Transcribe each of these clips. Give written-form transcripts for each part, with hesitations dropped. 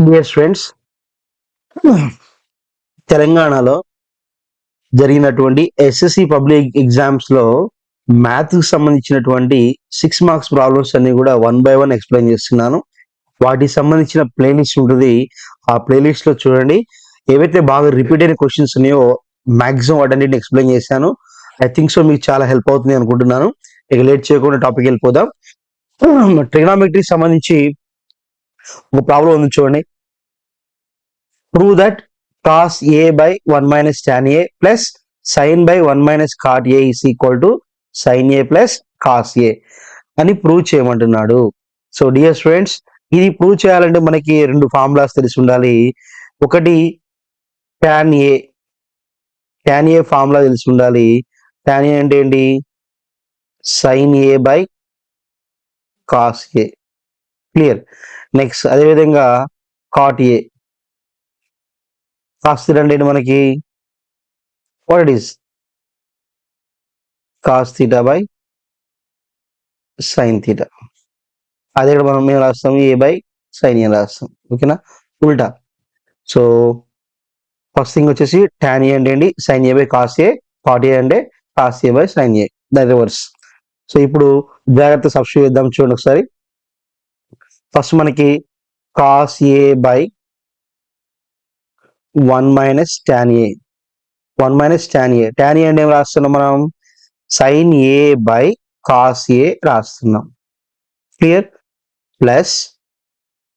Dear students, తెలంగాణలో జరిగినటువంటి SSC public exams లో మ్యాథ్ కి సంబంధించినటువంటి 6 మార్క్స్ ప్రాబ్లమ్స్ అన్ని కూడా వన్ బై వన్ ఎక్స్ప్లెయిన్ చేస్తున్నాను. వాటికి సంబంధించిన ప్లేలిస్ట్ ఉంటుంది. ఆ ప్లేలిస్ట్ లో చూడండి. ఏవైతే బాగా రిపీట్ అయిన క్వశ్చన్స్ ఉన్నాయో మాక్సిమం వాటన్నిటిని ఎక్స్ప్లెయిన్ చేశాను. ఐ థింక్ సో మీకు చాలా హెల్ప్ అవుతుంది అనుకుంటున్నాను. ఇక లేట్ చేయకుండా టాపిక్ వెళ్ళిపోదాం. ట్రిగ్నామెట్రీ సంబంధించి ఒక ప్రాబ్లం ఉంది చూడండి. Prove that cos A by 1 minus tan A plus sin by 1 minus cot A is equal to sin A plus cos A అని ప్రూవ్ చేయమంటున్నాడు. సో డియర్ స్టూడెంట్స్, ఇది ప్రూవ్ చేయాలంటే మనకి రెండు ఫార్ములాస్ తెలిసి ఉండాలి. ఒకటి tan A ఫార్ములా తెలిసి ఉండాలి. tan A అంటే ఏంటి? sin A by cos A. Clear. Next అదేవిధంగా cot A. cos theta అంటే మనకి what it is? cos theta by sin theta. అదే ఇక్కడ మనం ఏం రాస్తాం? ఏ బై సైన్ ఏ రాస్తాం. ఓకేనా? ఉల్టా. సో ఫస్ట్ థింగ్ వచ్చేసి tan ఏ అంటే ఏంటి? sin A by cos A. cot A అంటే cos ఏ బై sin ఏ. దాని రివర్స్. సో ఇప్పుడు జాగ్రత్త సబ్స్టిట్యూట్ చేద్దాం. చూడండి ఒకసారి. ఫస్ట్ మనకి cos A by 1 minus tan A. 1 minus tan A. tan A అంటే ఏం రాస్తున్నాం మనం? sin A by cos A రాస్తున్నాం. క్లియర్? ప్లస్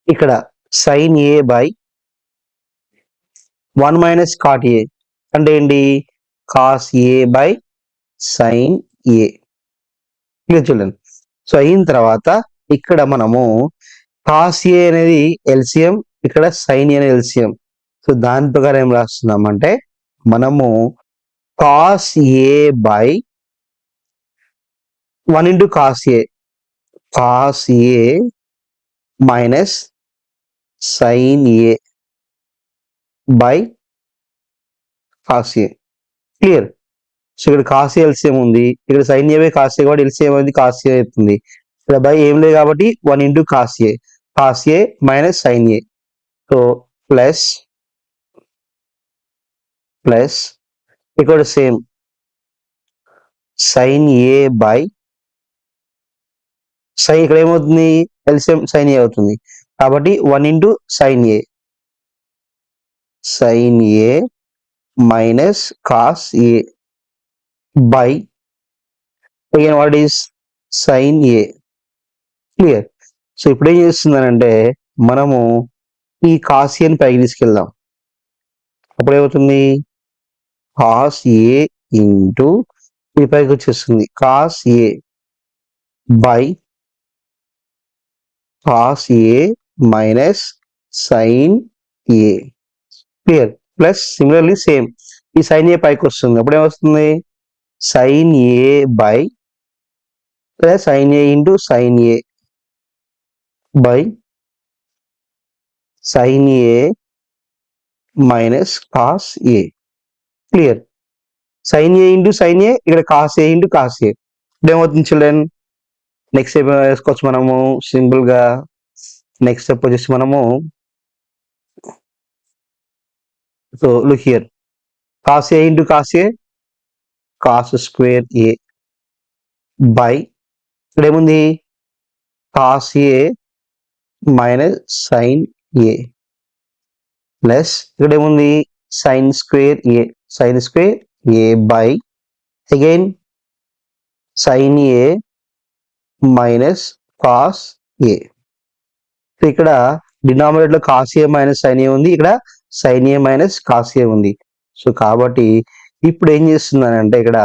ఇక్కడ sin A by 1 minus cot A అంటే ఏంటి? cos A by sin A. Clear చూడండి. సో అయిన తర్వాత ఇక్కడ మనము cos ఏ అనేది ఎల్సిఎం, ఇక్కడ sin ఏ అనేది ఎల్సిఎం. సో దాని ప్రకారం ఏం రాస్తున్నాం అంటే మనము cos A by 1 into cos A, cos A minus sin A by cos A. Clear? So ఇక్కడ cos ఏ ఎల్సిఎం ఉంది, ఇక్కడ sin ఏ బై cos ఏ కాబట్టి ఎల్సిఎం అనేది cos ఏ అవుతుంది. ఇక్కడ బై ఏం లేదు కాబట్టి 1 ఇంటూ cos ఏ మైనస్ sin ఏ. సో ప్లస్ ఇక్కడ same sin A by sin ఇక్కడ ఏమవుతుంది? ఎల్సిఎం sin ఏ అవుతుంది కాబట్టి 1 into sin A minus cos A by again what is sin A. Clear? So ఇప్పుడు ఏం చేస్తున్నానంటే మనము ఈ cos ఏని పైకి తీసుకెళ్దాం. అప్పుడు ఏమవుతుంది? cos ఏ ఇంటూ ఇది పైకి వచ్చేస్తుంది cos A by cos A minus sin A. Clear? Plus similarly same ఈ sin ఏ పైకి వస్తుంది. అప్పుడు ఏమొస్తుంది? sin A by plus sin A into sin A by sin A minus cos A. Clear? sin A into sin ఏ, ఇక్కడ cos ఏ into cos ఏ. ఇప్పుడు ఏమవుతుంది children? Next step వేసుకోవచ్చు మనము సింపుల్ గా. నెక్స్ట్ స్టెప్ వచ్చేసి మనము so look here, cos A into cos A, cos square A by ఇక్కడ ఏముంది? cos ఏ మైనస్ sin ఏ ప్లస్ ఇక్కడ ఏముంది? sin square A by again sin A minus cos A. So ఇక్కడ డినామినేటర్ లో cos ఏ minus sin ఏ ఉంది, ఇక్కడ sin ఏ minus cos ఏ ఉంది. So కాబట్టి ఇప్పుడు ఏం చేస్తున్నానంటే ఇక్కడ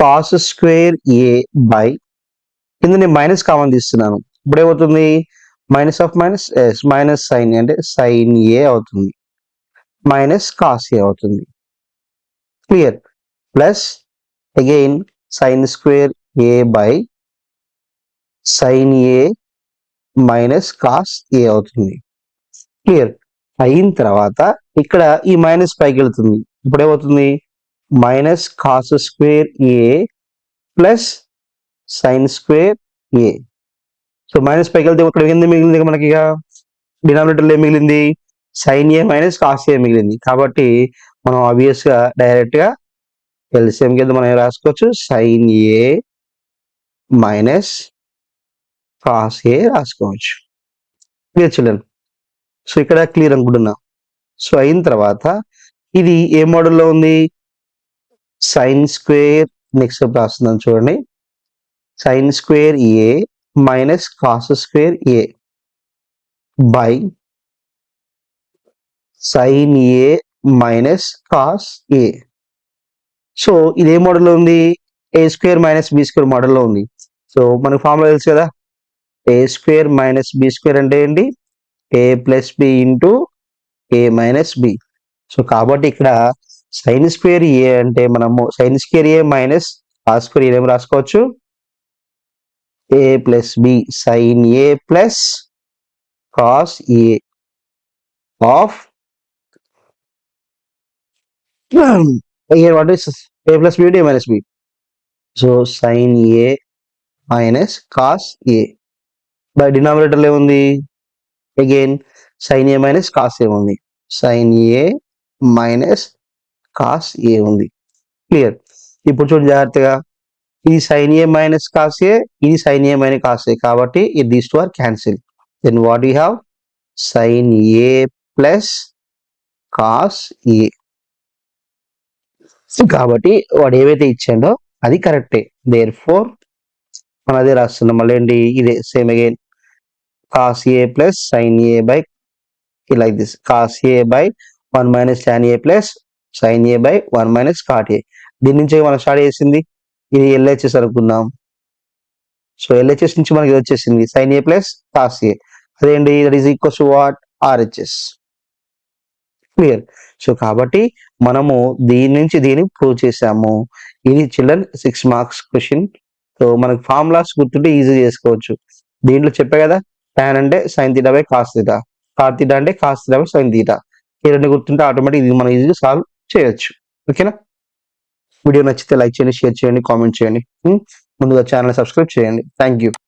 cos స్క్వేర్ ఏ బై కింద నేను మైనస్ కామన్ తీస్తున్నాను. ఇప్పుడు ఏమవుతుంది? Minus of minus minus sin ఏ అంటే sin ఏ అవుతుంది మైనస్ cos ఏ అవుతుంది. Clear? Plus again sin square A by sin A minus cos ఏ అవుతుంది. క్లియర్? అయిన తర్వాత ఇక్కడ ఈ మైనస్ పైకి వెళ్తుంది. ఇప్పుడు ఏమవుతుంది? మైనస్ cos స్క్వేర్ ఏ ప్లస్ sin స్క్వేర్ ఏ. సో మైనస్ పైకి వెళ్తే ఇక్కడ కింద మిగిలింది మనకి ఇక డినామినేటర్లో ఏం మిగిలింది, sine A minus cos A మిగిలింది. కాబట్టి మనం ఆబ్వియస్ గా డైరెక్ట్ గా ఎల్సిఎం కింద మనం ఏం రాసుకోవచ్చు, sine A minus cos A రాసుకోవచ్చు. Clear children. సో ఇక్కడ క్లియర్ అనుకుంటున్నా. సో అయిన తర్వాత ఇది ఏ మోడల్లో ఉంది, సైన్ స్క్వేర్, నెక్స్ట్ రాస్తున్నాను చూడండి, sine square A minus cos square A by sine A minus cos A. So ఇది ఏ మోడల్లో ఉంది, ఏ స్క్వేర్ మైనస్ బి స్క్వేర్ మోడల్లో ఉంది. సో మనకు ఫార్ములా తెలుసు కదా, ఏ స్క్వేర్ మైనస్ బి స్క్వేర్ అంటే ఏంటి, ఏ ప్లస్ బి ఇంటూ ఏ మైనస్ బి. సో కాబట్టి ఇక్కడ సైన్ స్క్వేర్ ఏ అంటే మనము సైన్ స్క్వేర్ ఏ మైనస్ కాస్ స్క్వేర్ ఏ రాసుకోవచ్చు, ఏ plus B sign A plus cos A of what is a plus b into a minus b. So sin a minus cos a by denominator లో ఉంది, again sin a minus cos a ఉంది, sin a minus cos a ఉంది. Clear. ఇప్పుడు చూడండి జాగ్రత్తగా, ఇది sin a minus cos a, ఇది sin a minus cos a, కాబట్టి these two are cancel. Then what we have, sin a plus cos a. కాబట్టి వాడు ఏవైతే ఇచ్చాడో అది కరెక్టే. దేర్ ఫోర్ మనం అదే రాస్తున్నాం. మళ్ళీ ఏంటి, ఇదే same again cos A plus sine A by like this, cos A by 1 minus tan A plus sine A by 1 minus cot A. దీని నుంచి మనం స్టార్ట్ చేసింది ఇది ఎల్హెచ్ఎస్ అనుకుందాం. సో ఎల్హెచ్ఎస్ నుంచి మనకి ఇది వచ్చేసింది sine A plus cos A, అదేంటి, that is equals to what, RHS. Clear. So కాబట్టి మనము దీని నుంచి దీన్ని ప్రూవ్ చేసాము. ఇది చిల్డ్రన్ 6 మార్క్స్ క్వశ్చన్. సో మనకు ఫార్ములాస్ గుర్తుంటే ఈజీ చేసుకోవచ్చు. దీంట్లో చెప్పే కదా, tan అంటే sine theta by cos theta, cot theta అంటే cos theta by sine theta. ఈ రెండు గుర్తుంటే ఆటోమేటిక్ ఇది మనం ఈజీగా సాల్వ్ చేయొచ్చు. ఓకేనా. వీడియో నచ్చితే లైక్ చేయండి, షేర్ చేయండి, కామెంట్ చేయండి. ముందుగా ఛానల్ సబ్స్క్రైబ్ చేయండి. Thank you.